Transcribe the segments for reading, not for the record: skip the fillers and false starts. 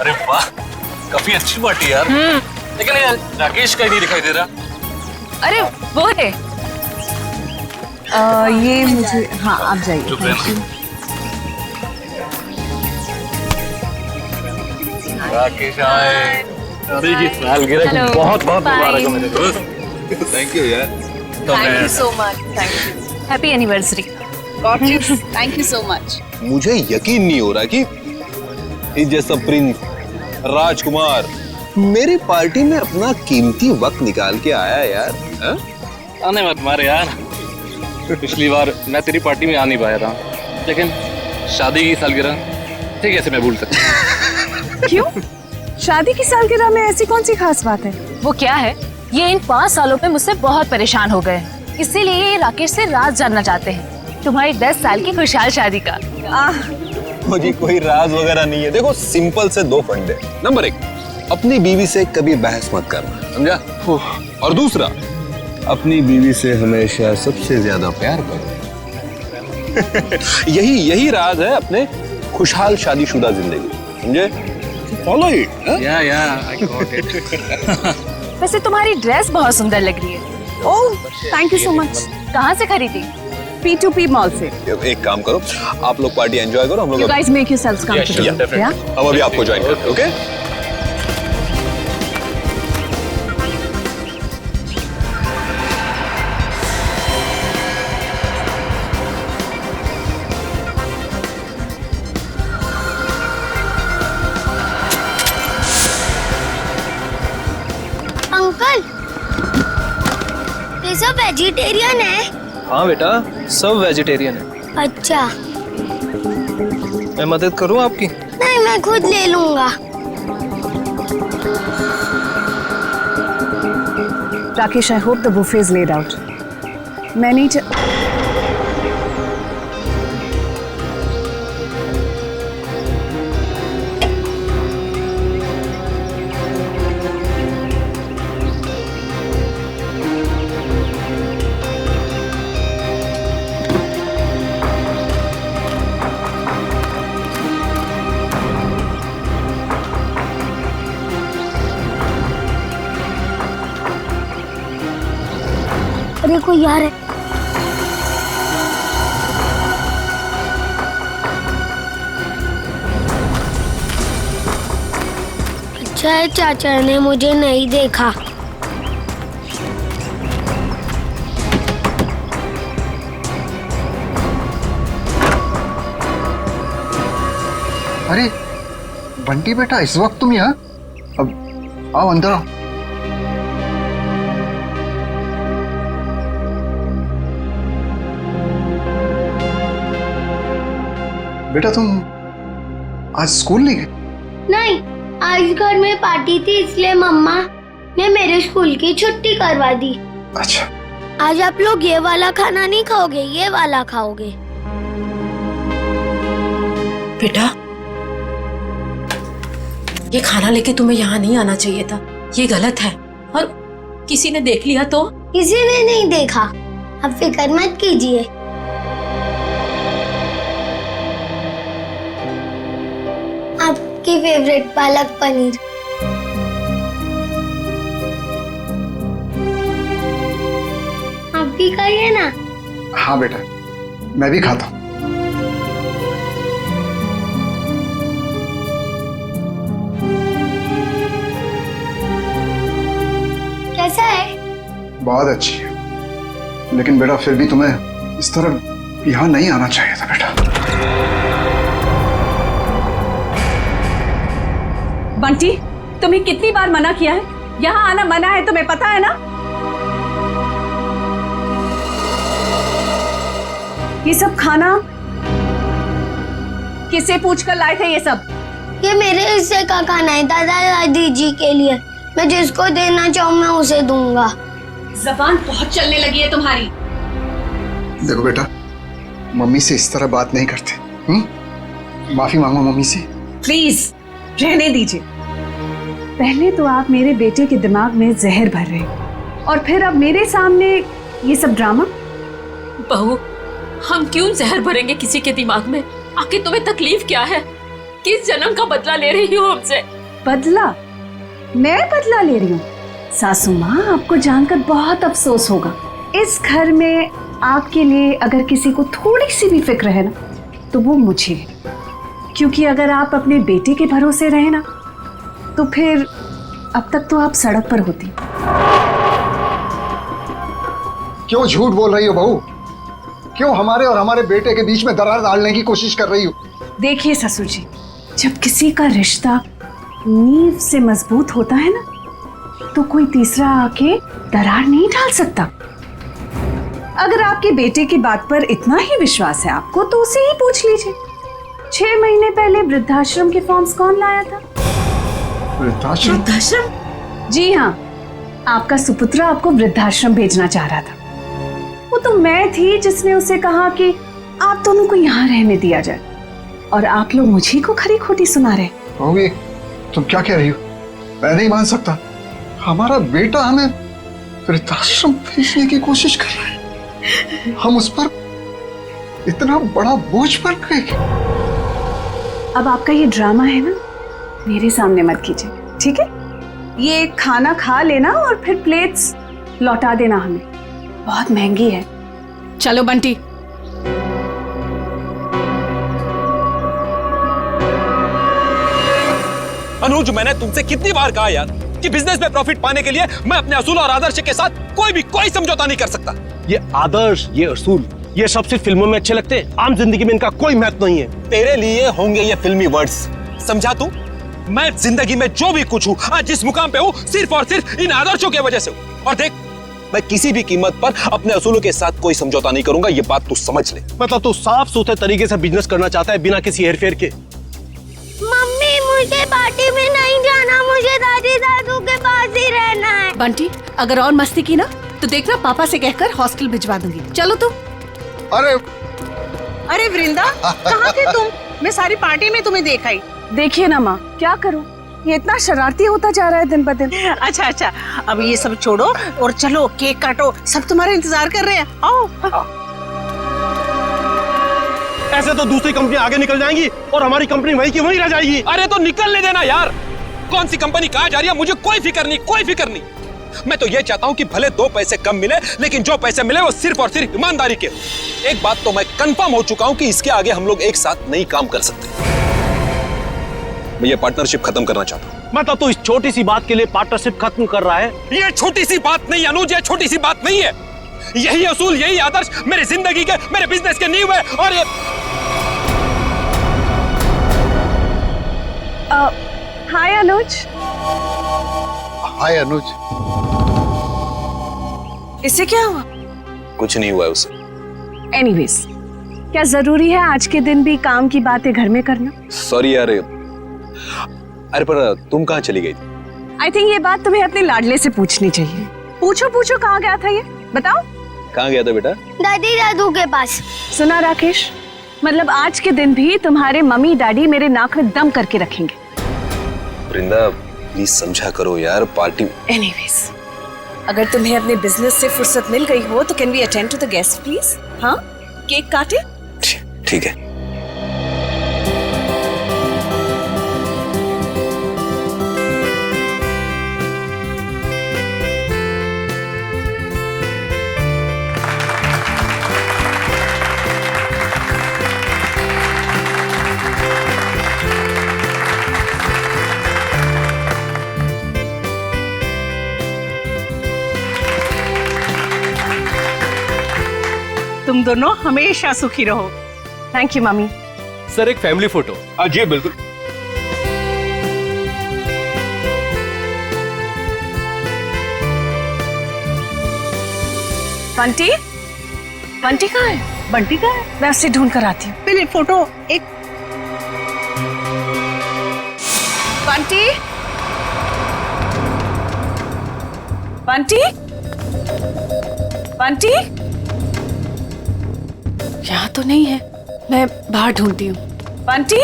अरे वाह, काफी अच्छी पार्टी यार। लेकिन यार राकेश का ही नहीं दिखाई दे रहा। अरे वो है। ये मुझे, हाँ आप जाइए। चुप रहना। राकेश आए। शादी की सालगिरह की बहुत बहुत मुबारक हो मेरे दोस्त। थैंक यू यार। Thank you so much. Thank you. Happy anniversary. Gorgeous, thank you so much. मुझे यकीन नहीं हो रहा कि इस जैसा प्रिंस राजकुमार मेरी पार्टी में अपना कीमती वक्त निकाल के आया यार। हा? आने मत मारे यार। पिछली बार मैं तेरी पार्टी में आ नहीं पाया था, लेकिन शादी की सालगिरह ठीक है, ऐसे मैं भूल सकता। क्यों? शादी की सालगिरह में ऐसी कौन सी खास बात है? वो क्या है, ये इन 5 सालों में मुझसे बहुत परेशान हो गए, इसीलिए ये राकेश से राज जानना चाहते हैं तुम्हारी 10 साल की खुशहाल शादी का। मुझे कोई राज वगैरह नहीं है। देखो सिंपल से 2 फंडे। नंबर 1, अपनी बीवी से कभी बहस मत करना, समझा? और दूसरा, अपनी बीवी से हमेशा सबसे ज्यादा प्यार करो। यही राज है अपने खुशहाल शादीशुदा जिंदगी, समझे? Follow it. I got it. वैसे तुम्हारी ड्रेस बहुत सुंदर लग रही है। ओह, थैंक यू सो मच। कहाँ से खरीदी? P2P मॉल से। एक काम करो, आप लोग पार्टी एंजॉय करो, हम You लोग guys make yourselves comfortable. Yeah? हम अभी आपको ज्वाइन करते हैं, ओके? अंकल, ये सब वेजिटेरियन है? हाँ बेटा, सब वेजिटेरियन है। अच्छा। मैं मदद करूँ आपकी? नहीं, मैं खुद ले लूंगा। Rakesh, I hope the buffet is laid out. मैं नहीं अरे कोई यार है। अच्छा है चाचा ने मुझे नहीं देखा। अरे बंटी बेटा, इस वक्त तुम यहाँ? अब आओ अंदर आओ। बेटा तुम आज स्कूल नहीं गए? नहीं, आज घर में पार्टी थी इसलिए मम्मा ने मेरे स्कूल की छुट्टी करवा दी। अच्छा। आज आप लोग ये वाला खाना नहीं खाओगे, ये वाला खाओगे। बेटा, ये खाना लेके तुम्हें यहाँ नहीं आना चाहिए था, ये गलत है। और किसी ने देख लिया तो? किसी ने नहीं देखा, आप फिक्र मत कीजिए। आपकी फेवरेट पालक पनीर। आप भी खाइए ना। हाँ बेटा, मैं भी खाता हूँ। कैसा है? बहुत अच्छी है, लेकिन बेटा फिर भी तुम्हें इस तरह यहाँ नहीं आना चाहिए था बेटा। बंटी, तुम्हें कितनी बार मना किया है? यहाँ आना मना है, तुम्हें पता है ना? ये सब खाना किससे पूछकर लाए थे ये सब? ये मेरे हिस्से का खाना है, दादा दादी जी के लिए। मैं जिसको देना चाहूँ मैं उसे दूंगा। जबान बहुत चलने लगी है तुम्हारी। देखो बेटा, मम्मी से इस तरह बात नहीं करते। माफी मांगो मम्मी से। प्लीज रहने दीजिए। पहले तो आप मेरे बेटे के दिमाग में जहर भर रहे, और फिर अब मेरे सामने ये सब ड्रामा। बहू, हम क्यों जहर भरेंगे किसी के दिमाग में? आखिर तुम्हें तकलीफ क्या है? किस जन्म का बदला ले रही हो हमसे? बदला? मैं बदला ले रही हूँ? सासू माँ, आपको जानकर बहुत अफसोस होगा। इस घर में आपके लिए अगर किसी को थोड़ी सी भी फिक्र है ना, तो वो मुझे है। क्योंकि अगर आप अपने बेटे के भरोसे रहे ना, तो फिर अब तक तो आप सड़क पर होती। क्यों झूठ बोल रही हो बहू? क्यों हमारे और हमारे बेटे के बीच में दरार डालने की कोशिश कर रही हो? देखिए ससुर जी, जब किसी का रिश्ता नींव से मजबूत होता है ना, तो कोई तीसरा आके दरार नहीं डाल सकता। अगर आपके बेटे की बात पर इतना ही विश्वास है आपको, तो उसे ही पूछ लीजिए। 6 महीने पहले वृद्धाश्रम के फॉर्म्स कौन लाया था? वृद्धाश्रम? वृद्धाश्रम? जी हाँ, आपका सुपुत्र आपको वृद्धाश्रम भेजना चाह रहा था। वो तो मैं थी जिसने उसे कहा कि आप दोनों को यहाँ रहने दिया जाए, और आप लोग मुझे को खरी खोटी सुना रहे। बहू, ये तुम क्या कह रही हो? मैं नहीं मान सकता। हमारा बेटा हमें वृद्धाश्रम भेजने की कोशिश कर रहा है। हम उस पर इतना बड़ा बोझ पड़ गए। अब आपका ये ड्रामा है ना, मेरे सामने मत कीजिए, ठीक है? ये खाना खा लेना और फिर प्लेट्स लौटा देना हमें, बहुत महंगी है। चलो बंटी। अनुज, मैंने तुमसे कितनी बार कहा यार कि बिजनेस में प्रॉफिट पाने के लिए मैं अपने असूल और आदर्श के साथ कोई समझौता नहीं कर सकता। ये आदर्श, ये असूल, ये सब सिर्फ फिल्मों में अच्छे लगते हैं, आम जिंदगी में इनका कोई महत्व नहीं है। तेरे लिए होंगे ये फिल्मी वर्ड्स, समझा तू? मैं जिंदगी में जो भी कुछ हूँ, आज जिस मुकाम पे हूँ, सिर्फ और सिर्फ इन आदर्शों की वजह से हूँ। और देख, मैं किसी भी कीमत पर अपने असूलों के साथ कोई समझौता नहीं करूंगा, ये बात तू समझ ले। मतलब तू साफ सुथरे तरीके से बिजनेस करना चाहता है, बिना किसी हेरफेर के। मम्मी, मुझे पार्टी में नहीं जाना, मुझे दादी दादू के पास ही रहना है। बंटी, अगर और मस्ती की ना तो देखना पापा से कहकर हॉस्टल भिजवा दूंगी। चलो तुम। अरे वृंदा, कहाँ थे तुम? मैं सारी पार्टी में तुम्हें देखा ही। देखिए ना माँ, क्या करूं, ये इतना शरारती होता जा रहा है दिन ब दिन। अच्छा, अब ये सब छोड़ो और चलो केक काटो, सब तुम्हारा इंतजार कर रहे हैं। आओ। ऐसे तो दूसरी कंपनी आगे निकल जाएंगी और हमारी कंपनी वहीं की वहीं रह जाएगी। अरे तो निकलने देना यार, कौन सी कंपनी कहाँ जा रही है मुझे कोई फिक्र नहीं। मैं तो ये चाहता हूँ कि भले 2 पैसे कम मिले, लेकिन जो पैसे मिले वो सिर्फ और सिर्फ ईमानदारी के। एक बात तो मैं कंफर्म हो चुका हूँ कि इसके आगे हम लोग एक साथ नहीं काम कर सकते। मैं ये पार्टनरशिप खत्म करना चाहता हूँ। मतलब तू इस छोटी सी बात के लिए पार्टनरशिप खत्म कर रहा है? ये छोटी सी बात नहीं अनुज, ये छोटी सी बात नहीं है। यही असूल, यही आदर्श मेरे जिंदगी के, मेरे बिजनेस के नींव है। और ये हाय अनुज। हाय अनुज। इससे क्या हुआ? कुछ नहीं हुआ है उसे। एनीवेज, क्या जरूरी है आज के दिन भी काम की बातें घर में करना? सॉरी यार। अरे पर तुम कहाँ चली गई थी? आई थिंक ये बात तुम्हें अपने लाडले से पूछनी चाहिए। पूछो कहाँ गया था ये, बताओ। कहाँ गया था बेटा? दादी दादू के पास। सुना राकेश, मतलब आज के दिन भी तुम्हारे मम्मी डैडी मेरे नाक में दम करके रखेंगे। वृंदा, प्लीज समझा करो यार, पार्टी। एनीवेज, अगर तुम्हें अपने बिजनेस से फुर्सत मिल गई हो तो can we attend to the guest please? हाँ, केक काटे? ठीक है। तुम दोनों हमेशा सुखी रहो। Thank you mummy. सर, एक फैमिली फोटो। जी बिल्कुल। बंटी कहाँ है? बंटी कहाँ है? मैं उसे ढूंढ कर आती हूँ। पहले फोटो एक। बंटी यहाँ तो नहीं है, मैं बाहर ढूंढती हूँ। बंटी?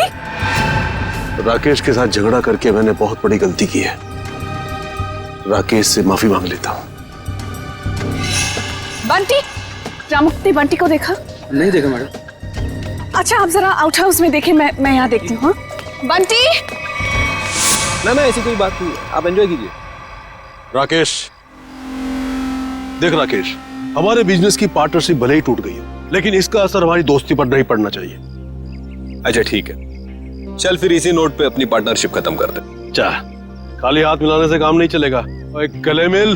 राकेश के साथ झगड़ा करके मैंने बहुत बड़ी गलती की है। राकेश से माफी मांग लेता हूँ। बंटी, रामुक्ति बंटी को देखा? नहीं देखा मैडम। अच्छा, आप जरा आउट हाउस में देखें, मैं यहाँ देखती हूँ। बंटी मैम ऐसी कोई बात नहीं है, आप एंजॉय कीजिए। राकेश, देख राकेश, हमारे बिजनेस की पार्टनरशिप भले ही टूट गई है, लेकिन इसका असर हमारी दोस्ती पर नहीं पड़ना चाहिए। अच्छा ठीक है, चल फिर इसी नोट पे अपनी पार्टनरशिप खत्म कर दे। चा, खाली हाथ मिलाने से काम नहीं चलेगा, ओए गले मिल।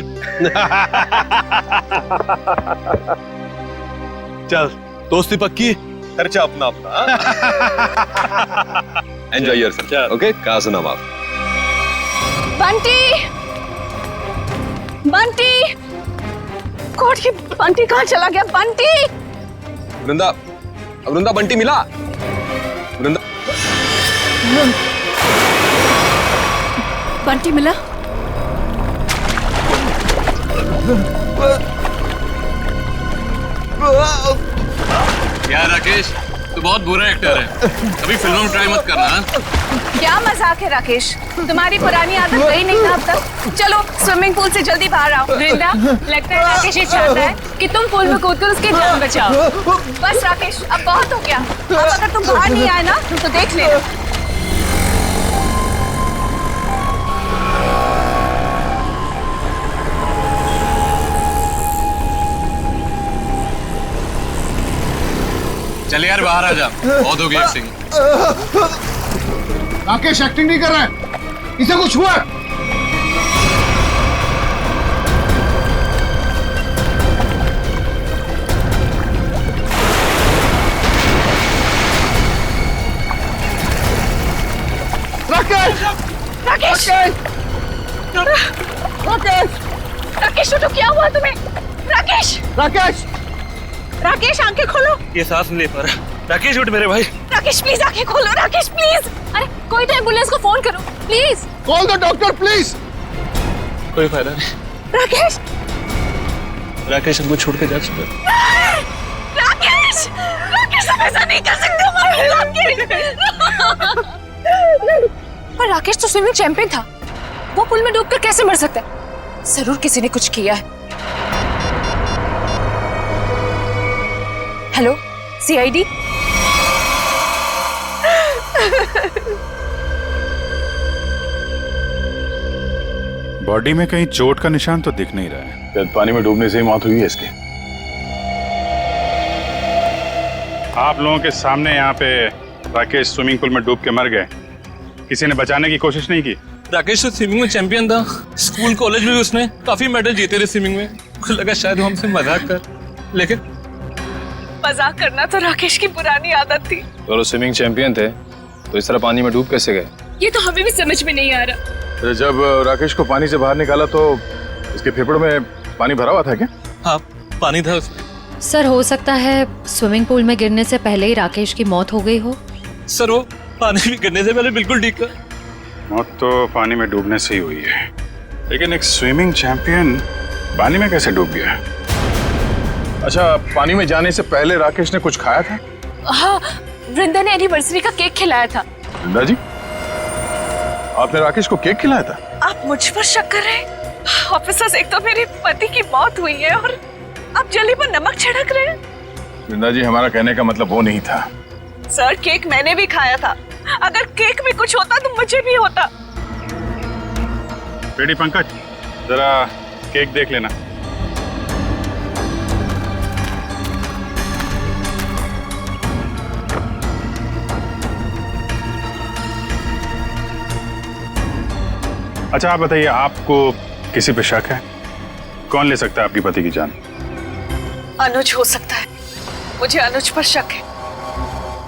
चल, दोस्ती पक्की, खर्चा अपना अपना। Enjoy yourself, okay? कहा सुना माफ। बंटी बंटी गॉड, ये बंटी कहाँ चला गया? बंटी वृंदा, वृंदा बंटी मिला? वृंदा बंटी मिला? यार राकेश, तू बहुत बुरा एक्टर है, कभी फिल्मों में ट्राई मत करना। हाँ? क्या मजाक है राकेश, तुम्हारी पुरानी आदत गई नहीं ना अब तक। चलो स्विमिंग पूल से जल्दी बाहर आओ। वृंदा, लगता है राकेश ये चाहता है कि तुम पूल में कूदकर उसकी जान बचाओ। बस राकेश, अब बहुत हो गया। अब अगर तुम बाहर नहीं आए ना तो देख लेना। चल यार बाहर आ जा, बहुत हो गई एक्टिंग। राकेश एक्टिंग नहीं कर रहा है, इसे कुछ हुआ है। राकेश! राकेश! राकेश! राकेश उठो, क्या हुआ तुम्हें? राकेश! राकेश! राकेश आंखें खोलो। ये सांस नहीं ले पा रहा। राकेश उठ मेरे भाई। राकेश प्लीज आंखें खोलो। राकेश प्लीज। अरे कोई तो एम्बुलेंस को फोन करो please. Call the doctor please. कोई फायदा नहीं। राकेश! राकेश हमको छोड़ के जा चुका। राकेश! राकेश हम ऐसा नहीं कर सकते हमारे। राकेश! पर राकेश तो स्विमिंग चैंपियन था, वो पुल में डूबकर कैसे मर सकता है? जरूर किसी ने कुछ किया है। Hello, CID? बॉडी में कहीं चोट का निशान तो दिख नहीं रहा है, शायद पानी में डूबने से ही मौत हुई है इसकी। आप लोगों के सामने यहाँ पे राकेश स्विमिंग पूल में डूब के मर गए, किसी ने बचाने की कोशिश नहीं की? राकेश तो स्विमिंग में चैंपियन था, स्कूल कॉलेज में भी उसने काफी मेडल जीते थे स्विमिंग में। मुझे लगा शायद वो हमसे मजाक कर, लेकिन मजाक करना तो राकेश की पुरानी आदत थी। तो स्विमिंग चैंपियन थे तो इस तरह पानी में डूब कैसे गए? ये तो हमें भी समझ में नहीं आ रहा। जब राकेश को पानी से बाहर निकाला तो इसके फेफड़ों में पानी भरा हुआ था क्या? हाँ, पानी था उसमें। सर, हो सकता है स्विमिंग पूल में गिरने से पहले ही राकेश की मौत हो गई हो। सर, वो पानी में गिरने से पहले बिल्कुल ठीक था। मौत तो पानी में डूबने से ही हुई है, लेकिन एक स्विमिंग चैंपियन पानी में कैसे डूब गया? अच्छा, पानी में जाने से पहले राकेश ने कुछ खाया था? हाँ, वृंदा ने एनिवर्सरी का केक खिलाया था। वृंदा जी, आपने राकेश को केक खिलाया था? आप मुझ पर शक कर रहे हैं? ऑफिसर्स, एक तो मेरे पति की मौत हुई है और आप जली पर नमक छिड़क रहे हैं। वृंदा जी, हमारा कहने का मतलब वो नहीं था। सर, केक मैंने भी खाया था। अगर केक में कुछ होता तो मुझे भी होता। बेटी पंकज, जरा केक देख लेना। अच्छा, आप बताइए, आपको किसी पे शक है? कौन ले सकता है आपकी पति की जान? अनुज हो सकता है, मुझे अनुज पर शक है।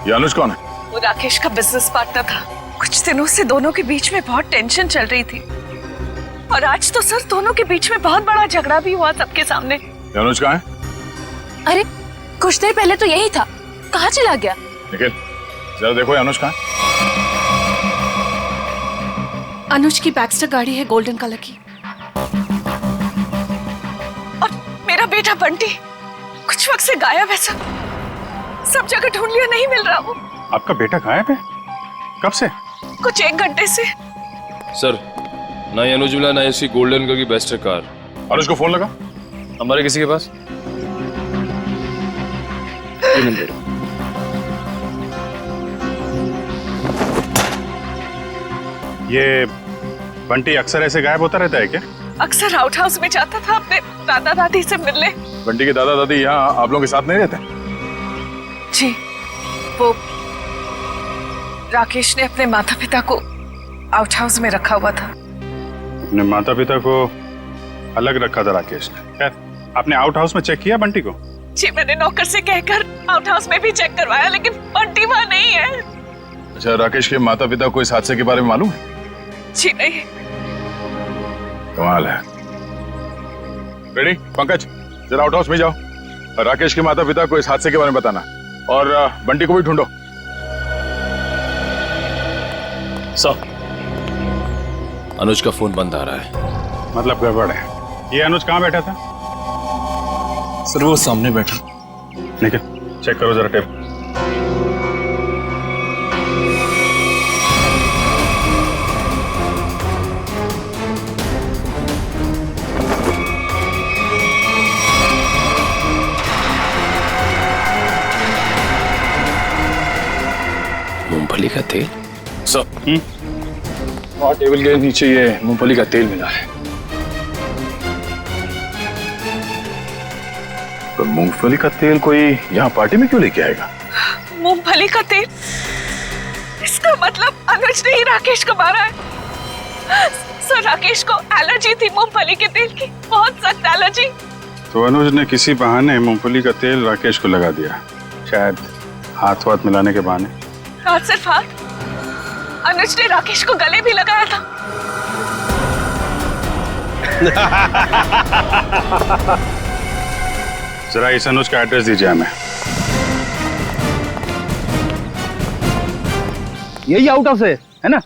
ये अनुज कौन है? वो राकेश का बिजनेस पार्टनर था। कुछ दिनों से दोनों के बीच में बहुत टेंशन चल रही थी और आज तो सर दोनों के बीच में बहुत बड़ा झगड़ा भी हुआ सबके सामने। ये अनुज कहाँ है? अरे कुछ देर पहले तो यही था, कहाँ चला गया? निखिल, जरा देखो ये अनुज कहाँ है? अनुज की बैक्स्टर गाड़ी है गोल्डन कलर की। और मेरा बेटा बंटी कुछ वक्त से गायब है सर। सब जगह ढूंढ लिया, नहीं मिल रहा वो। आपका बेटा गायब है? कब से? कुछ 1 घंटे से। सर, ना ये अनुज मिला, ना इसकी गोल्डन कलर की बेस्ट कार। और उसको फोन लगा हमारे किसी के पास? ये नंबर। ये बंटी अक्सर ऐसे गायब होता रहता है क्या? अक्सर आउट हाउस में जाता था अपने दादा दादी से मिलने। बंटी के दादा दादी यहाँ आप लोगों के साथ नहीं रहते? जी, वो राकेश ने अपने माता पिता को आउट हाउस में रखा हुआ था। अपने माता पिता को अलग रखा था राकेश ने। खैर, आपने आउट हाउस में चेक किया बंटी को? जी, मैंने नौकर से कहकर आउट हाउस में भी चेक करवाया, लेकिन बंटी वहाँ नहीं है। अच्छा, राकेश के माता पिता को इस हादसे के बारे में मालूम है? जी नहीं। कमाल है। रेडी पंकज, जरा आउट हाउस में जाओ, राकेश के माता पिता को इस हादसे के बारे में बताना, और बंटी को भी ढूंढो। सर, अनुज का फोन बंद आ रहा है। मतलब गड़बड़ है। ये अनुज कहाँ बैठा था? सर वो सामने बैठा। ठीक है, चेक करो जरा टेप। मूंगफली का तेल? सर, और टेबल के नीचे ये मूंगफली का तेल मिला है। तो मूंगफली का तेल कोई यहाँ पार्टी में क्यों लेके आएगा? मूंगफली का तेल? इसका मतलब अनुज ने ही राकेश को मारा है। सर, राकेश को एलर्जी थी मूंगफली के तेल की, बहुत सख्त एलर्जी। तो अनुज ने किसी बहाने मूंगफली का तेल राकेश को लगा दिया, शायद हाथ वाथ मिलाने के बहाने। और सिर्फ हाथ, अनुज ने राकेश को गले भी लगाया था। जरा इस अनुज का एड्रेस दीजिए हमें। यही आउट हाउस है ना?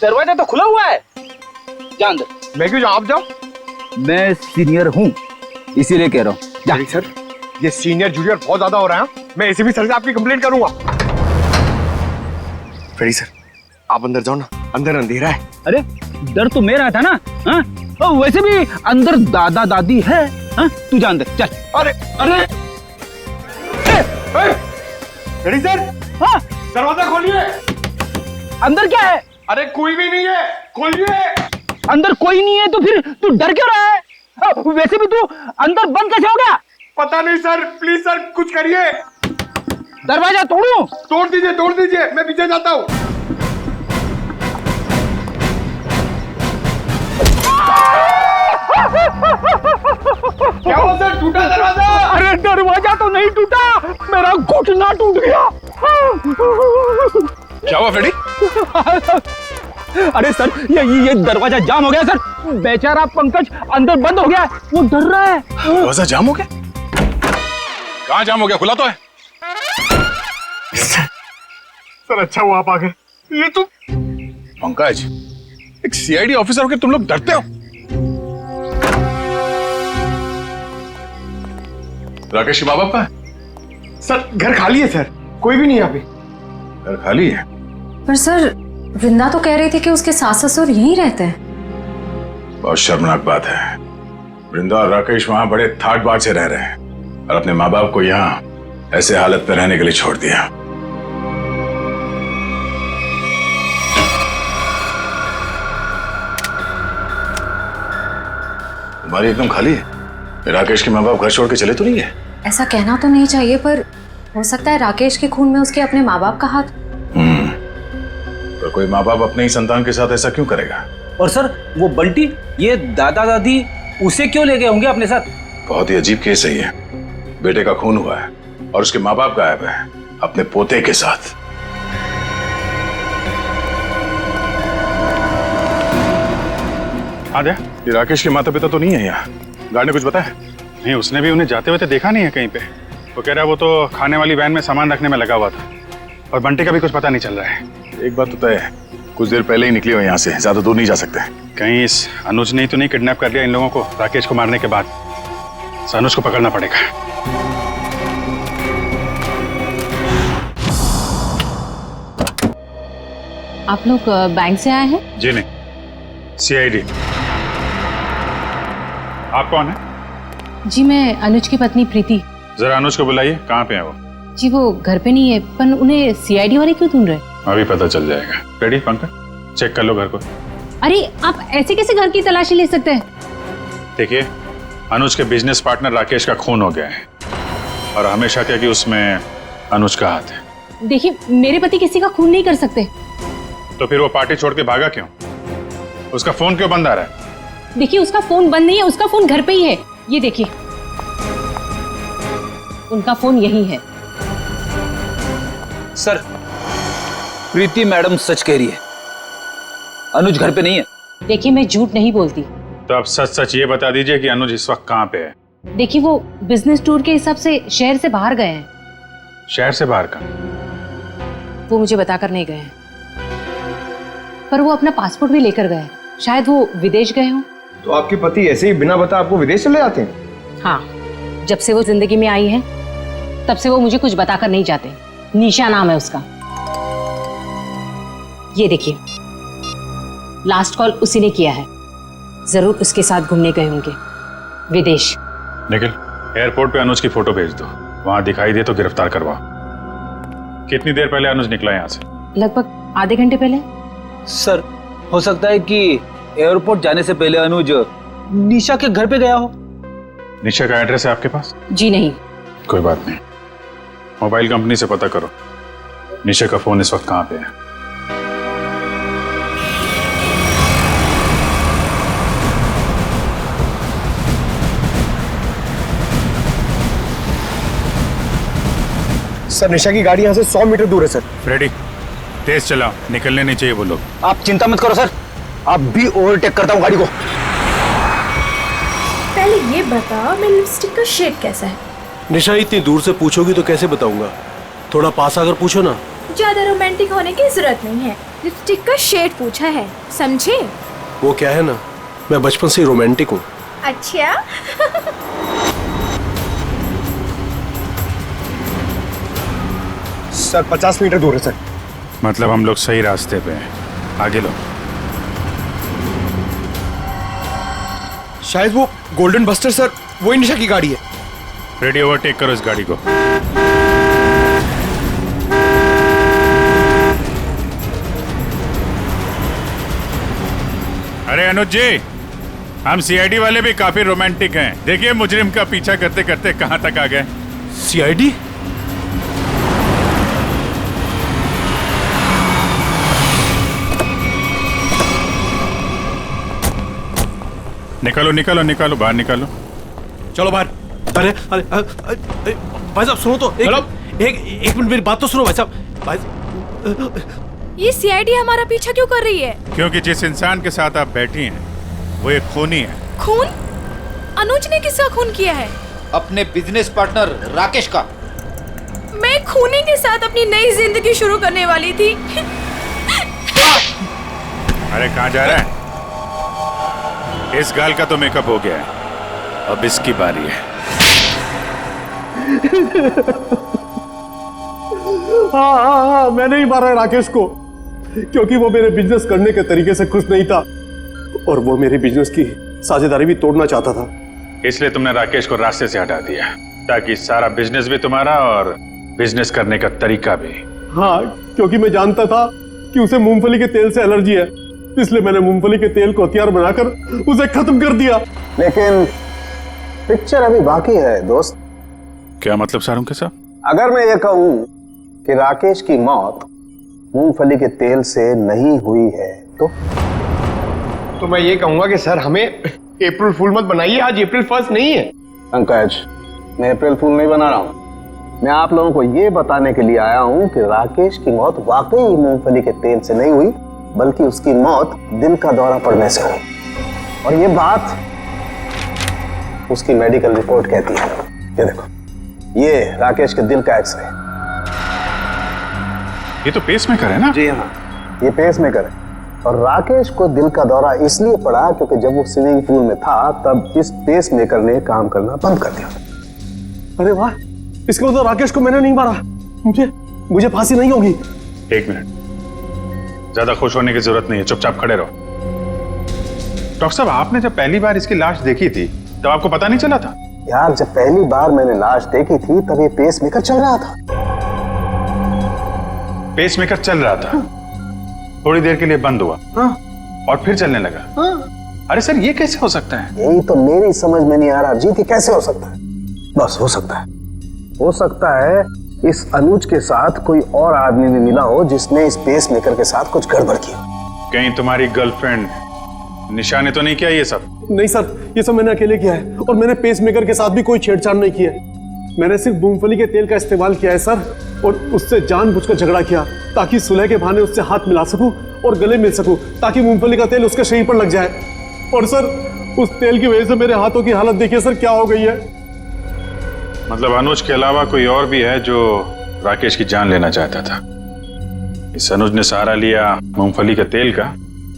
दरवाजा तो खुला हुआ है, जा अंदर। मैं क्यों जाऊं? आप जाओ। मैं सीनियर हूँ, इसीलिए कह रहा हूँ। सर, ये सीनियर जूनियर बहुत ज्यादा हो रहा है। मैं एसीपी सर से आपकी कंप्लेंट करूंगा। फेरी सर, आप अंदर जाओ ना, अंदर अंधेरा है। अरे डर तो मेरा था ना। हाँ, वैसे भी अंदर दादा दादी है। हाँ, तू जा अंदर, चल। अरे अरे फेरी सर, हाँ, दरवाजा खोलिए। अंदर क्या है? अरे कोई भी नहीं है, खोलिए। अंदर कोई नहीं है तो फिर तू डर क्यों रहा है? वैसे भी तू अंदर बंद कैसे हो गया? पता नहीं सर, प्लीज सर कुछ करिए। दरवाजा तोड़ूं? तोड़ दीजिए, मैं पीछे जाता हूँ। क्या हुआ सर, टूटा दरवाजा? अरे दरवाजा तो नहीं टूटा, मेरा घुटना टूट गया। क्या हुआ फ्रेडी? अरे सर, ये दरवाजा जाम हो गया सर। बेचारा पंकज अंदर बंद हो गया, वो डर रहा है। दरवाजा जाम हो गया? कहाँ जाम हो गया? खुला तो है। सर अच्छा हुआ आप आ गए। ये तो पंकज, एक सीआईडी ऑफिसर होकर तुम लोग डरते हो? राकेश के माँ बाप कहाँ है? सर घर खाली है सर, कोई भी नहीं यहाँ पे। घर खाली है? पर सर, वृंदा तो कह रही थी कि उसके सास ससुर यहीं रहते हैं। बहुत शर्मनाक बात है। वृंदा और राकेश वहां बड़े ठाट बाट से रह रहे हैं और अपने माँ बाप को यहाँ ऐसे हालत में रहने के लिए छोड़ दिया। तुम्हारी एकदम खाली है। राकेश के माँ बाप घर छोड़ के चले तो नहीं है? ऐसा कहना तो नहीं चाहिए, पर हो सकता है राकेश के खून में उसके अपने माँ बाप का हाथ। पर कोई माँ बाप अपने ही संतान के साथ ऐसा क्यों करेगा? और सर वो बंटी, ये दादा दादी उसे क्यों ले गए होंगे अपने साथ? बहुत ही अजीब केस है ये। बेटे का खून हुआ है और उसके माँ बाप गायब है अपने पोते के साथ। आद्या, ये राकेश के माता पिता तो नहीं है यहाँ? गार्ड ने कुछ बताया? नहीं, उसने भी उन्हें जाते हुए देखा नहीं है कहीं पे। वो कह रहा है वो तो खाने वाली वैन में सामान रखने में लगा हुआ था। और बंटी का भी कुछ पता नहीं चल रहा है। एक बात तो तय है, कुछ देर पहले ही निकली हो यहाँ से, ज्यादा दूर नहीं जा सकते। कहीं इस अनुज ने तो नहीं किडनैप कर लिया इन लोगों को राकेश को मारने के बाद? अनुज को पकड़ना पड़ेगा। आप लोग बैंक से आए हैं? जी नहीं, सीआईडी। आप कौन है? जी मैं अनुज की पत्नी प्रीति। जरा अनुज को बुलाइए, कहाँ पे है वो? जी वो घर पे नहीं है, पर उन्हें सीआईडी वाले क्यों ढूंढ रहे? अभी पता चल जाएगा। रेडी पंकज, चेक कर लो घर को। अरे आप ऐसे कैसे घर की तलाशी ले सकते हैं? देखिए, अनुज के बिजनेस पार्टनर राकेश का खून हो गया है और हमेशा क्या कि उसमें अनुज का हाथ है। देखिए, मेरे पति किसी का खून नहीं कर सकते। तो फिर वो पार्टी छोड़ के भागा क्यों? उसका फोन क्यों बंद आ रहा है? देखिए, उसका फोन बंद नहीं है, उसका फोन घर पे ही है। ये देखिए, उनका फोन यही है। सर, प्रीति मैडम सच कह रही है, अनुज घर पे नहीं है। देखिए, मैं झूठ नहीं बोलती। तो आप सच सच ये बता दीजिए कि अनुज इस वक्त कहाँ पे है? देखिए, वो बिजनेस टूर के हिसाब से शहर से बाहर गए हैं। शहर से बाहर का? वो मुझे बताकर नहीं गए हैं, पर वो अपना पासपोर्ट भी लेकर गए। शायद वो विदेश गए हों। तो आपके पति ऐसे ही बिना बता आपको विदेश चले जाते हैं? हाँ, जब से वो जिंदगी में आई है तब से वो मुझे कुछ बताकर नहीं जाते। निशा नाम है उसका। ये देखिए, लास्ट कॉल उसी ने किया है। जरूर उसके साथ घूमने गए होंगे विदेश। निखिल, एयरपोर्ट पे अनुज की फोटो भेज दो, वहां दिखाई दे तो गिरफ्तार करवाओ। कितनी देर पहले अनुज निकला यहाँ से? लगभग आधे घंटे पहले। सर, हो सकता है कि एयरपोर्ट जाने से पहले अनुज निशा के घर पे गया हो। निशा का एड्रेस है आपके पास? जी नहीं। कोई बात नहीं, मोबाइल कंपनी से पता करो निशा का फोन इस वक्त कहाँ पे है। सर, निशा की गाड़ी यहाँ से 100 मीटर दूर है सर। रेडी, तेज चलाओ, निकलने नहीं चाहिए वो लोग। आप चिंता मत करो सर, आप भी ओवरटेक करता हूँ गाड़ी को। पहले ये बता, मेरी लिपस्टिक का शेड कैसा है? निशा, इतनी दूर से पूछोगी तो कैसे बताऊंगा? थोड़ा पास आकर पूछो ना। ज्यादा रोमांटिक होने की जरूरत नहीं है, लिपस्टिक का शेड पूछा है, समझे? वो क्या है ना, मैं बचपन से ही रोमांटिक हूँ। अच्छा। सर, 50 मीटर दूर है सर। मतलब हम लोग सही रास्ते पे हैं, आगे लो। शायद वो गोल्डन बस्टर सर, वही निशा की गाड़ी है। रेडी, ओवरटेक करो इस गाड़ी को। अरे अनुज जी, हम सीआईडी वाले भी काफी रोमांटिक हैं। देखिए, मुजरिम का पीछा करते करते कहां तक आ गए। सीआईडी? निकालो निकालो निकालो, बाहर निकालो। चलो बाहर। अरे अरे भाई साहब सुनो तो, एक मिनट मेरी बात तो सुनो भाई साहब। ये सीआईडी हमारा पीछा क्यों कर रही है? क्योंकि जिस इंसान के साथ आप बैठी हैं वो एक खूनी है। खून? अनुज ने किसका खून किया है? अपने बिजनेस पार्टनर राकेश का। मैं खूनी के साथ अपनी नई जिंदगी शुरू करने वाली थी। अरे कहाँ जा रहा है? इस गाल का तो मेकअप हो गया है, अब इसकी बारी है। हाँ, मैंने ही मारा है राकेश को, क्योंकि वो मेरे बिजनेस करने के तरीके से खुश नहीं था और वो मेरे बिजनेस की साझेदारी भी तोड़ना चाहता था। इसलिए तुमने राकेश को रास्ते से हटा दिया, ताकि सारा बिजनेस भी तुम्हारा और बिजनेस करने का तरीका भी। हाँ, क्योंकि मैं जानता था कि उसे मूंगफली के तेल से एलर्जी है, इसलिए मैंने मूंगफली के तेल को हथियार बनाकर उसे खत्म कर दिया। लेकिन पिक्चर अभी बाकी है दोस्त। क्या मतलब सारुंके साहब? अगर मैं ये कहूं कि राकेश की मौत मूंगफली के तेल से नहीं हुई है तो मैं ये कहूंगा कि सर हमें अप्रैल फूल मत बनाइए, आज अप्रैल 1 नहीं है। पंकज, मैं अप्रैल फूल नहीं बना रहा हूं। मैं आप लोगों को ये बताने के लिए आया हूं कि राकेश की मौत वाकई मूंगफली के तेल से नहीं हुई, बल्कि उसकी मौत दिल का दौरा पड़ने से हुई। और ये बात उसकी मेडिकल रिपोर्ट कहती है। ये देखो, ये राकेश के दिल का एक्सरे। ये तो पेसमेकर है ना? जी हाँ, ये पेसमेकर है। और राकेश को दिल का दौरा इसलिए पड़ा क्योंकि जब वो स्विमिंग पूल में था तब इस पेसमेकर ने काम करना बंद कर दिया। अरे वाह, इसका मतलब राकेश को मैंने नहीं मारा। मुझे फांसी नहीं होगी। एक मिनट, ज्यादा खुश होने की जरूरत नहीं है, चुपचाप खड़े रहो। डॉक्टर साहब, आपने जब पहली बार इसकी लाश देखी थी तब आपको पता नहीं चला था? यार जब पहली बार मैंने लाश देखी थी तब ये पेस मेकर चल रहा था। पेस मेकर चल रहा था, थोड़ी देर के लिए बंद हुआ और फिर चलने लगा। अरे सर ये कैसे हो सकता है? यही तो मेरी समझ में नहीं आ रहा अभिजीत, कैसे हो सकता है? बस हो सकता है इस अनुज के साथ कोई और आदमी भी मिला हो जिसने इस पेस मेकर के साथ कुछ गड़बड़ की। कहीं तुम्हारी गर्लफ्रेंड निशा ने तो नहीं किया ये सब? नहीं सर, ये सब मैंने अकेले किया है और मैंने पेस मेकर के साथ भी कोई छेड़छाड़ नहीं किया है। मैंने सिर्फ मूंगफली के तेल का इस्तेमाल किया है सर, और उससे जानबूझकर झगड़ा किया ताकि सुलह के बहाने उससे हाथ मिला सकूं और गले मिल सकूं, ताकि मूंगफली का तेल उसके शरीर पर लग जाए। और सर उस तेल की वजह से मेरे हाथों की हालत देखिए सर क्या हो गई है। मतलब अनुज के अलावा कोई और भी है जो राकेश की जान लेना चाहता था। इस अनुज ने सहारा लिया मूंगफली के तेल का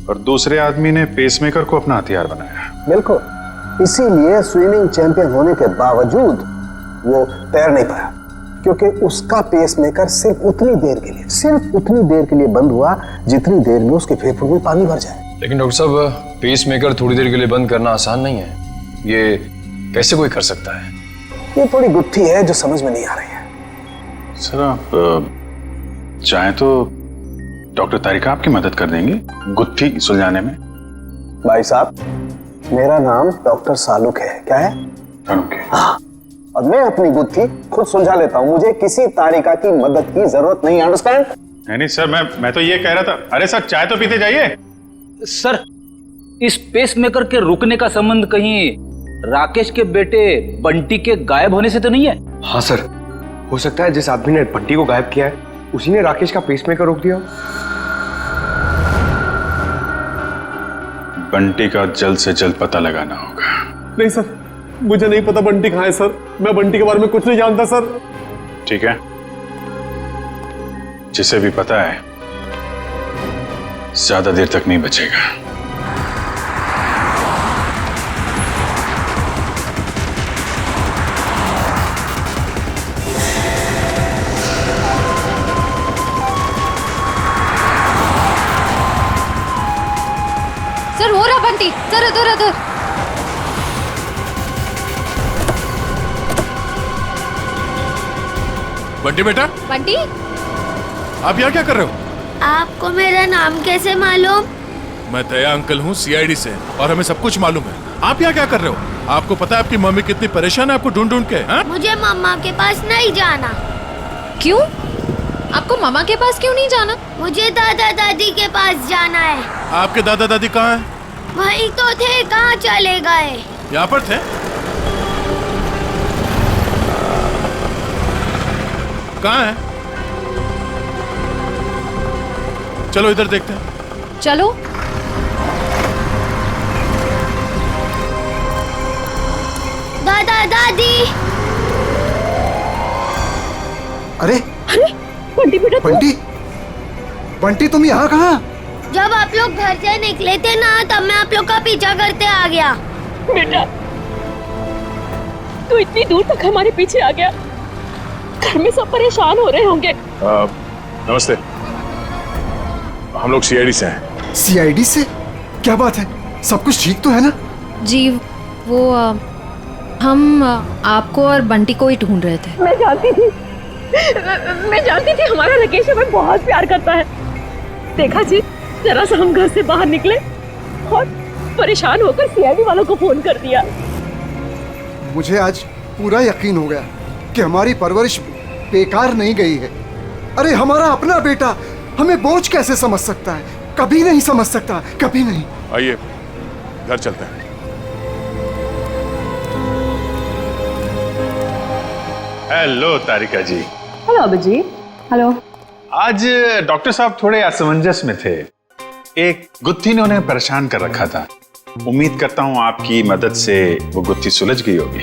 और दूसरे आदमी ने पेसमेकर को अपना हथियार बनाया। बिल्कुल, इसीलिए स्विमिंग चैंपियन होने के बावजूद वो तैर नहीं पाया, क्योंकि उसका पेसमेकर सिर्फ उतनी देर के लिए बंद हुआ जितनी देर में उसके फेफड़ों में पानी भर जाए। लेकिन डॉक्टर साहब, पेसमेकर थोड़ी देर के लिए बंद करना आसान नहीं है, ये कैसे कोई कर सकता है? ये थोड़ी गुत्थी है जो समझ में नहीं आ रही है। सर आप चाहें तो डॉक्टर तारिका आपकी मदद कर देंगे गुत्थी सुलझाने में। भाई साहब, मेरा नाम डॉक्टर सालुक है। क्या है? हाँ, और मैं अपनी गुत्थी खुद सुलझा लेता हूँ, मुझे किसी तारिका की मदद की जरूरत नहीं। अंडरस्टैंड? नहीं सर, मैं तो ये कह रहा था। अरे सर चाय तो पीते जाइए। सर इस पेसमेकर के रुकने का संबंध कहीं राकेश के बेटे बंटी के गायब होने से तो नहीं है? हाँ सर, हो सकता है जिस आदमी ने बंटी को गायब किया है उसी ने राकेश का पेसमेकर रोक दिया। बंटी का जल्द से जल्द पता लगाना होगा। नहीं सर, मुझे नहीं पता बंटी कहाँ है सर, मैं बंटी के बारे में कुछ नहीं जानता सर। ठीक है, जिसे भी पता है ज्यादा देर तक नहीं बचेगा। सर हो रहा बंटी, सर इधर। बंटी बेटा। बंटी, आप यहाँ क्या कर रहे हो? आपको मेरा नाम कैसे मालूम? मैं दया अंकल हूँ CID से, और हमें सब कुछ मालूम है। आप यहाँ क्या कर रहे हो? आपको पता है आपकी मम्मी कितनी परेशान है आपको ढूंढ के? हा? मुझे मम्मा के पास नहीं जाना। क्यों? आपको मम्मा के पास क्यों नहीं जाना? मुझे दादा दादी के पास जाना है। आपके दादा दादी कहाँ हैं? वही तो थे, कहाँ चले गए? यहाँ पर थे। कहाँ है? चलो इधर देखते हैं। चलो। दादा दादी। अरे बंटी बेटा, बंटी तुम यहाँ कहाँ? जब आप लोग घर से निकले थे ना, तब मैं आप लोग का पीछा करते आ गया। बेटा तू इतनी दूर तक हमारे पीछे आ गया, घर में सब परेशान हो रहे होंगे। नमस्ते, हम लोग CID से हैं। CID से? क्या बात है, सब कुछ ठीक तो है ना? जी वो हम आपको और बंटी को ही ढूंढ रहे थे। मैं जानती थी हमारा राकेश हमें बहुत प्यार करता है। देखा जी, जरा सा हम घर से बाहर निकले और परेशान होकर CID वालों को फोन कर दिया। मुझे आज पूरा यकीन हो गया कि हमारी परवरिश बेकार नहीं गई है। अरे हमारा अपना बेटा हमें बोझ कैसे समझ सकता है? कभी नहीं समझ सकता, कभी नहीं। आइए घर चलते हैं। हेलो तारिका जी। हेलो अभिजीत। हेलो। आज डॉक्टर साहब थोड़े असमंजस में थे। एक गुत्थी ने उन्हें परेशान कर रखा था। उम्मीद करता हूँ आपकी मदद से वो गुत्थी सुलझ गई होगी।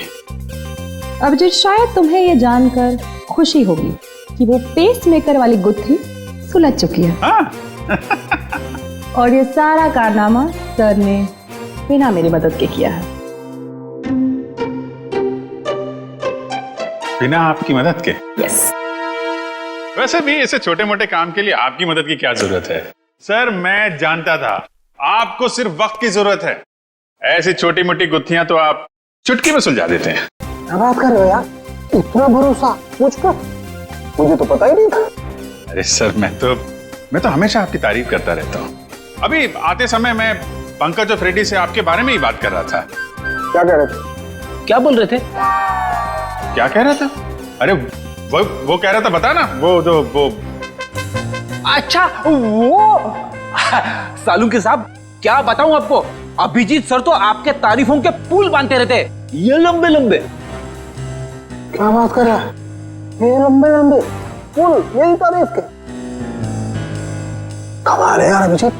अभिजीत, शायद तुम्हें ये जानकर खुशी होगी कि वो पेसमेकर वाली गुत्थी सुलझ चुकी है। और ये सारा कारनामा सर ने बिना मेरी मदद के किया है। बिना आपकी मदद के? यस। वैसे भी ऐसे छोटे मोटे काम के लिए आपकी मदद की क्या जरूरत है? सर मैं जानता था आपको सिर्फ वक्त की जरूरत है। ऐसी छोटी मोटी गुत्थियां तो आप चुटकी में सुलझा देते हैं। क्या बात कर रहे हो यार, इतना भरोसा मुझ पर? मुझे तो पता ही नहीं था। अरे सर मैं तो हमेशा आपकी तारीफ करता रहता हूँ। अभी आते समय मैं पंकज और फ्रेडी से आपके बारे में ही बात कर रहा था। क्या कह रहे थे? क्या बोल रहे थे? क्या कह रहा था? अरे वो कह रहा था, बता ना, वो अच्छा वो सालू के साहब, क्या बताऊं आपको, अभिजीत सर तो आपके तारीफों के पुल बांधते रहते, ये लंबे लंबे। क्या बात कर रहा है? ये लंबे लंबे पुल मेरी तारीफ के? कमाल है यार अभिजीत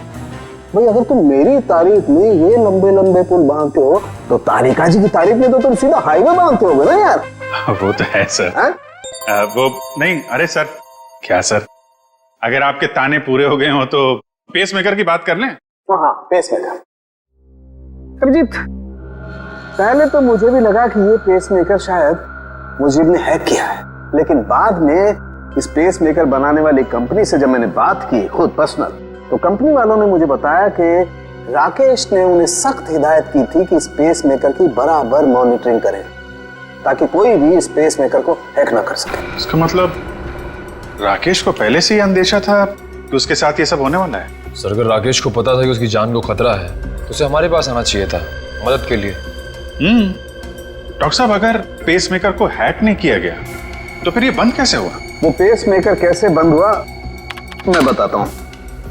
भाई, अगर तुम मेरी तारीफ में ये लंबे लंबे पुल बांधते हो तो तारिका जी की तारीफ में तो तुम सीधा हाईवे बांधते होगे ना यार। वो तो है सर। वो नहीं, अरे सर, क्या सर, अगर आपके ताने पूरे हो गए हो तो पेस मेकर की बात कर लें। हाँ, पेस मेकर। अभिजीत, पहले तो मुझे भी लगा कि ये पेस मेकर शायद मुजीब ने हैक किया है, लेकिन बाद में इस पेस मेकर बनाने वाली कंपनी से जब मैंने बात की खुद पर्सनल, तो कंपनी वालों ने मुझे बताया कि राकेश ने उन्हें सख्त हिदायत की थी कि इस पेस मेकर की बराबर मॉनिटरिंग करें ताकि कोई भी इस पेस मेकर को हैक ना कर सके। इसका मतलब राकेश को पहले से ही अंदेशा था कि उसके साथ ये सब होने वाला है? सर, अगर राकेश को पता था कि उसकी जान को खतरा है तो उसे हमारे पास आना चाहिए था मदद के लिए। डॉक्टर साहब, अगर पेस मेकर को हैक नहीं किया गया तो फिर ये बंद कैसे हुआ? वो पेस मेकर कैसे बंद हुआ मैं बताता हूँ।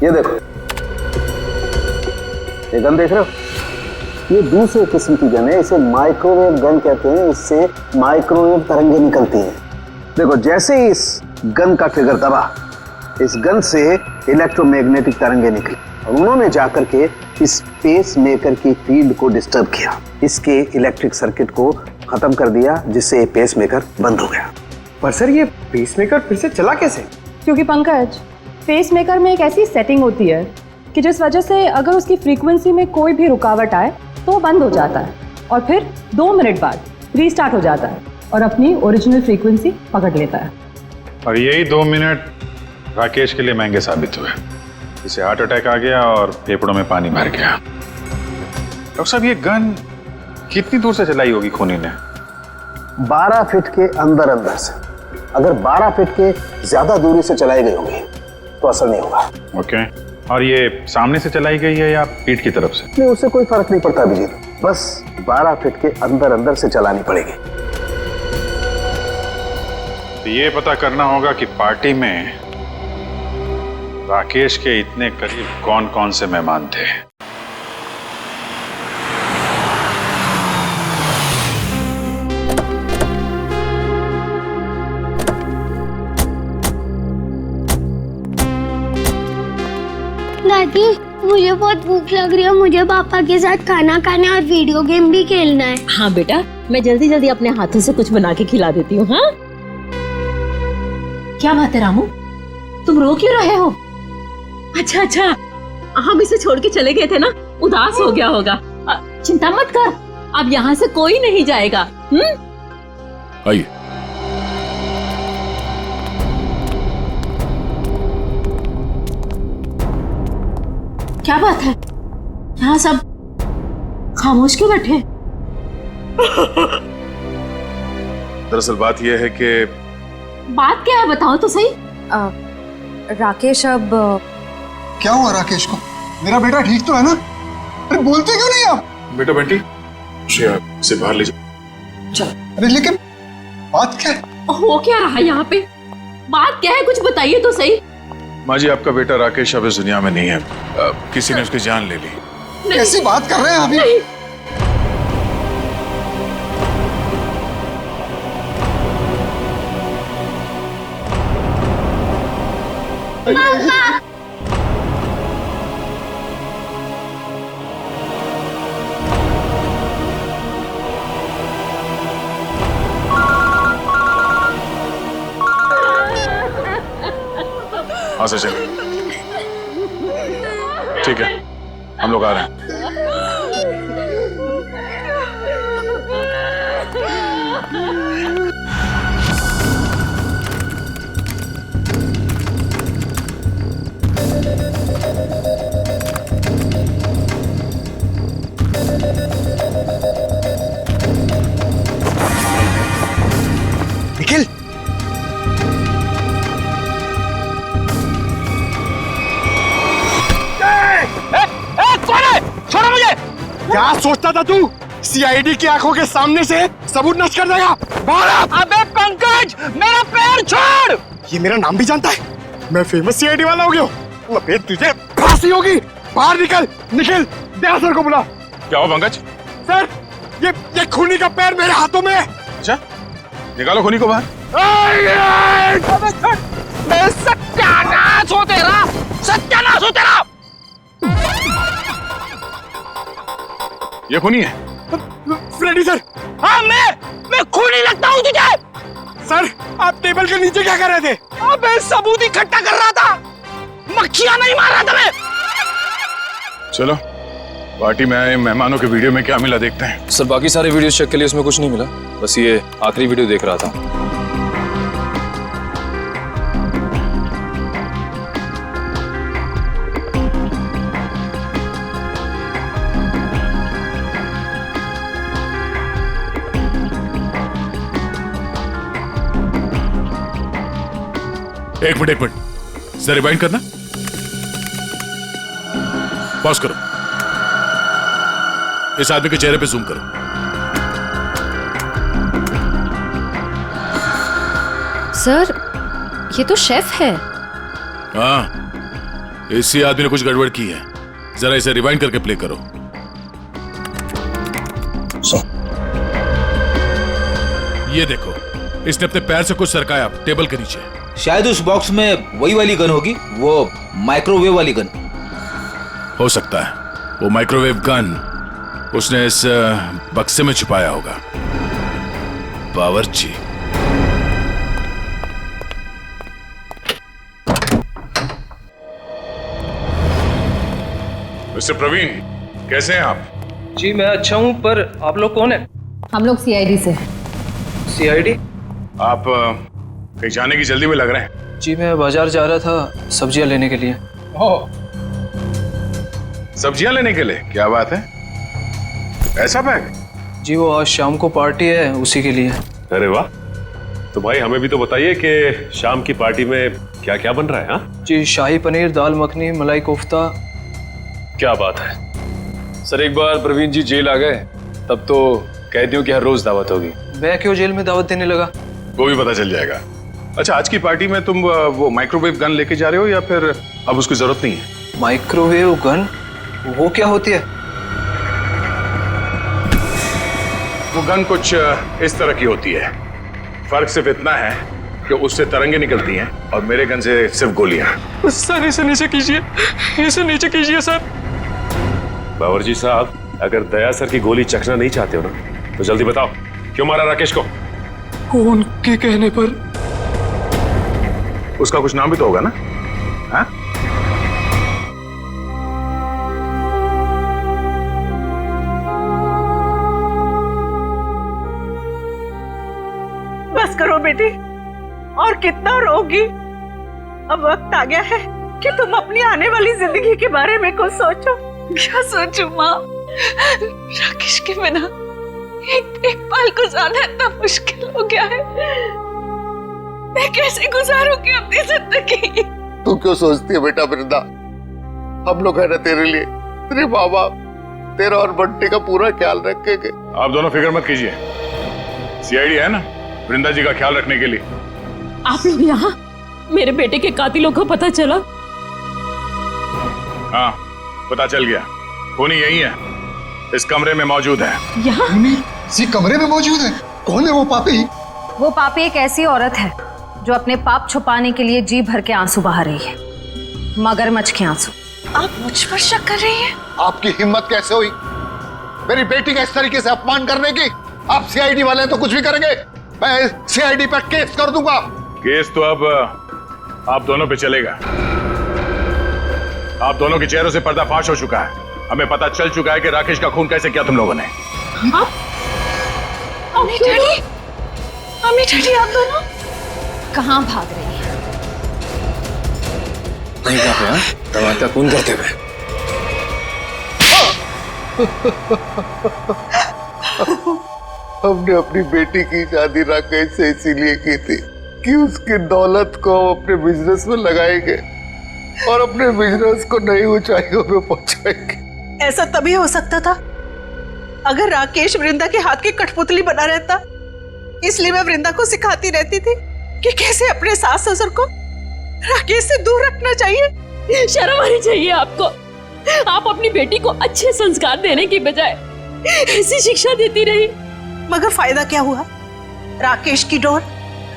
ये देखो, ये गन देख रहे हो? ये दूसरे किस्म की गन है, इसे माइक्रोवेव गन कहते हैं। इससे माइक्रोवेव तरंगें निकलती हैं। देखो, जैसे ही इस गन का ट्रिगर दबा, इस गन से इलेक्ट्रोमैग्नेटिक तरंगें निकली और उन्होंने जाकर के इस पेस मेकर की फील्ड को डिस्टर्ब किया, इसके इलेक्ट्रिक सर्किट को खत्म कर दिया, जिससे पेस मेकर बंद हो गया। पर सर, ये पेस मेकर फिर से चला कैसे? क्योंकि पंकज, पेस मेकर में एक ऐसी सेटिंग होती है कि जिस वजह से अगर उसकी फ्रीक्वेंसी में कोई भी रुकावट आए तो वो बंद हो जाता है और फिर 2 मिनट बाद रीस्टार्ट हो जाता है और अपनी ओरिजिनल फ्रीक्वेंसी पकड़ लेता है। और यही 2 मिनट राकेश के लिए महंगे साबित हुए। इसे हार्ट अटैक आ गया और फेफड़ों में पानी भर गया। डॉक्टर साहब, ये गन कितनी दूर से चलाई होगी खूनी ने? 12 फीट के अंदर अंदर से। अगर 12 फीट के ज्यादा दूरी से चलाई गई होगी तो असर नहीं होगा। ओके। और ये सामने से चलाई गई है या पीठ की तरफ से? नहीं, उससे कोई फर्क नहीं पड़ता अभिजीत, बस 12 फीट के अंदर अंदर से चलानी पड़ेगी। तो ये पता करना होगा कि पार्टी में राकेश के इतने करीब कौन कौन से मेहमान थे। दादी, मुझे बहुत भूख लग रही है, मुझे पापा के साथ खाना खाना और वीडियो गेम भी खेलना है। हाँ बेटा, मैं जल्दी जल्दी अपने हाथों से कुछ बना के खिला देती हूँ। हाँ, क्या बात है रामू, तुम रो क्यों रहे हो? अच्छा, हम इसे छोड़ के चले गए थे ना, उदास हो गया होगा। चिंता मत कर, अब यहाँ से कोई नहीं जाएगा। आइए। क्या बात है, यहाँ सब खामोश क्यों बैठे? दरअसल बात यह है कि बात क्या है, बताओ तो सही। राकेश, अब क्या हुआ राकेश को? मेरा बेटा ठीक तो है ना? अरे बोलते क्यों नहीं आप? बेटा बंटी, इसे बाहर ले जाओ। चल। अरे लेकिन बात क्या है? हो क्या रहा है यहाँ पे? बात क्या है, कुछ बताइए तो सही। माँ जी, आपका बेटा राकेश अब इस दुनिया में नहीं है। किसी ने उसकी जान ले ली। कैसी बात कर रहे हैं अभी? हाँ सचिन, ठीक है, हम लोग आ रहे हैं। क्या सोचता था तू? सीआईडी की आंखों के सामने से सबूत नष्ट कर देगा? बाहर आ! अबे पंकज, मेरा पैर छोड़! ये मेरा नाम भी जानता है? मैं फेमस सीआईडी वाला हो गया हूँ। अबे तुझे फांसी होगी। बाहर निकल, निकल। दया सर को बुला। क्या हो पंकज? सर, ये खूनी का पैर मेरे हाथों में है। अच्छा, निकालो खूनी को बाहर। सत्यानाश हो तेरा, सत्यानाश हो तेरा। ये खूनी है? Freddy sir. हाँ, मैं खूनी लगता हूँ तुझे? सर, आप टेबल के नीचे क्या कर रहे थे? अबे सबूत इकट्ठा कर रहा था, मक्खियां नहीं मार रहा था मैं। चलो, पार्टी में आए मेहमानों के वीडियो में क्या मिला देखते हैं। सर बाकी सारे वीडियो चेक के लिए उसमें कुछ नहीं मिला, बस ये आखिरी वीडियो देख रहा था। एक मिनट जरा रिवाइंड करना, पॉज करो, इस आदमी के चेहरे पे जूम करो। सर ये तो शेफ है। हाँ, इसी आदमी ने कुछ गड़बड़ की है, जरा इसे रिवाइंड करके प्ले करो। ये देखो, इसने अपने पैर से कुछ सरकाया टेबल के नीचे। शायद उस बॉक्स में वही वाली गन होगी, वो माइक्रोवेव वाली गन। हो सकता है वो माइक्रोवेव गन उसने इस बक्से में छुपाया होगा। बावर्ची। मिस्टर प्रवीण, कैसे हैं आप? जी मैं अच्छा हूं, पर आप लोग कौन है? हम लोग सीआईडी से हैं। सीआईडी? आप कहीं जाने की जल्दी में लग रहे हैं। जी मैं बाजार जा रहा था सब्जियां लेने के लिए। ओह, सब्जियां लेने के लिए? क्या बात है, ऐसा बैग? जी वो आज शाम को पार्टी है, उसी के लिए। अरे वाह, तो भाई हमें भी तो बताइए कि शाम की पार्टी में क्या क्या बन रहा है? हाँ जी, शाही पनीर, दाल मखनी, मलाई कोफ्ता। क्या बात है। सर एक बार प्रवीण जी जेल आ गए तब तो कैदियों की हर रोज दावत होगी। मैं क्यों जेल में दावत देने लगा? वो भी पता चल जाएगा। अच्छा, आज की पार्टी में तुम वो माइक्रोवेव गन लेके जा रहे हो या फिर अब उसकी जरूरत नहीं है? Microwave gun? वो क्या होती है? वो गन कुछ इस तरह की होती है। फर्क सिर्फ इतना है कि उससे तरंगे निकलती हैं और मेरे गन से सिर्फ गोलियां। सर इसे नीचे कीजिए, इसे नीचे कीजिए सर। बावर्ची साहब, अगर दया सर की गोली चखना नहीं चाहते हो ना तो जल्दी बताओ, क्यों मारा राकेश को? उनके कहने पर। उसका कुछ नाम भी तो होगा ना? हाँ? बस करो बेटी, और कितना रोगी। अब वक्त आ गया है कि तुम अपनी आने वाली जिंदगी के बारे में कुछ सोचो। क्या सोचूं माँ? राकेश के बिना एक पल गुजारना इतना मुश्किल हो गया है। मैं कैसे गुजारूंगी अपनी जिंदगी? तू क्यों सोचती है बेटा वृंदा? हम लोग है ना तेरे लिए, तेरे माँ बाप, तेरा और बंटी का पूरा ख्याल रखेंगे। आप दोनों फिक्र मत कीजिए, सीआईडी है ना वृंदा जी का ख्याल रखने के लिए। आप लोग यहाँ? मेरे बेटे के कातिलों को पता चला? हाँ पता चल गया, खूनी यही है, इस कमरे में मौजूद है। यहाँ? इसी कमरे में मौजूद है? कौन है वो पापी? वो पापी एक ऐसी औरत है जो अपने पाप छुपाने के लिए जी भर के आंसू बहा रही है, मगरमच्छ के आंसू। आप मुझ पर शक कर रही हैं? आपकी हिम्मत कैसे हुई मेरी बेटी का इस तरीके से अपमान करने की? आप सीआईडी वाले हैं तो कुछ भी करेंगे, मैं सीआईडी पर केस कर दूंगा। केस तो अब आप दोनों पे चलेगा। आप दोनों के चेहरों से पर्दाफाश हो चुका है। हमें पता चल चुका है कि राकेश का खून कैसे किया तुम लोगों ने। अम्मी डैडी, अम्मी डैडी आप दोनों कहाँ भाग रही हैं? नहीं कहा पे, दवा का खून करते हुए। हमने अपनी बेटी की शादी राकेश से इसीलिए की थी कि उसकी दौलत को अपने बिजनेस में लगाएंगे और अपने बिजनेस को नई ऊंचाइयों पे पहुंचाएंगे। ऐसा तभी हो सकता था अगर राकेश वृंदा के हाथ की कठपुतली बना रहता, इसलिए मैं वृंदा को सिखाती रहती थी कि कैसे अपने सास ससुर को राकेश से दूर रखना चाहिए। शर्म आनी चाहिए आपको। आप अपनी बेटी को अच्छे संस्कार देने की बजाय ऐसी शिक्षा देती रही। मगर फायदा क्या हुआ? राकेश की डोर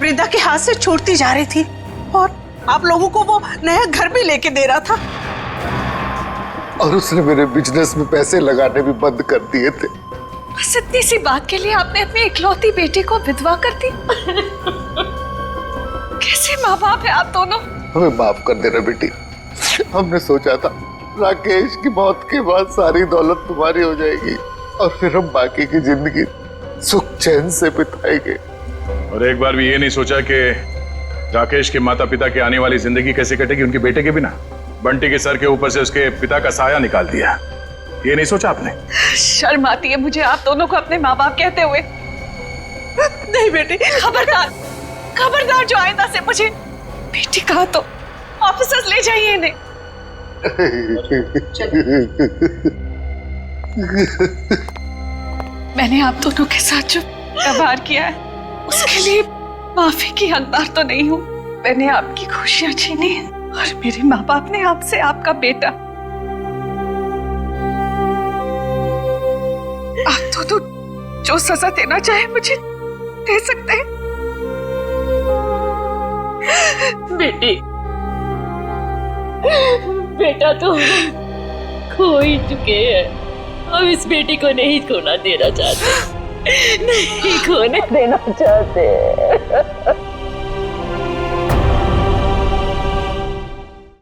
वृंदा के हाथ से छूटती जा रही थी और आप लोगों को वो नया घर भी लेके दे रहा था। और उसने मेरे बिजनेस में पैसे लगाने भी बंद कर दिए थे। बस इतनी सी बात के लिए आपने अपनी इकलौती बेटी को विधवा कर दी। कैसे माँ बाप है आप दोनों? हमें माफ कर देना बेटी। हमने सोचा था राकेश की मौत के बाद सारी दौलत तुम्हारी हो जाएगी और फिर हम बाकी की जिंदगी सुख चैन से बिताएंगे। और एक बार भी ये नहीं सोचा कि राकेश के माता पिता की आने वाली जिंदगी कैसे कटेगी उनके बेटे के बिना। बंटी के सर के ऊपर से उसके पिता का साया निकाल दिया, ये नहीं सोचा आपने? शर्म आती है मुझे आप दोनों को अपने माँ बाप कहते हुए। नहीं बेटी, खबरदार खबरदार, जो आइंदा से मुझे बेटी कहा तो ऑफिसर्स ले जाइए इन्हें। मैंने आप दोनों के साथ जो व्यवहार किया है उसके लिए माफी की हकदार तो नहीं हूँ। मैंने आपकी खुशियां छीनी और मेरे माँ बाप ने आपसे आपका बेटा। आप दोनों जो सजा देना चाहे मुझे दे सकते हैं। बेटी, बेटा तो खो ही चुके हैं। हम इस बेटी को नहीं खोना देना चाहते, नहीं खोने देना चाहते।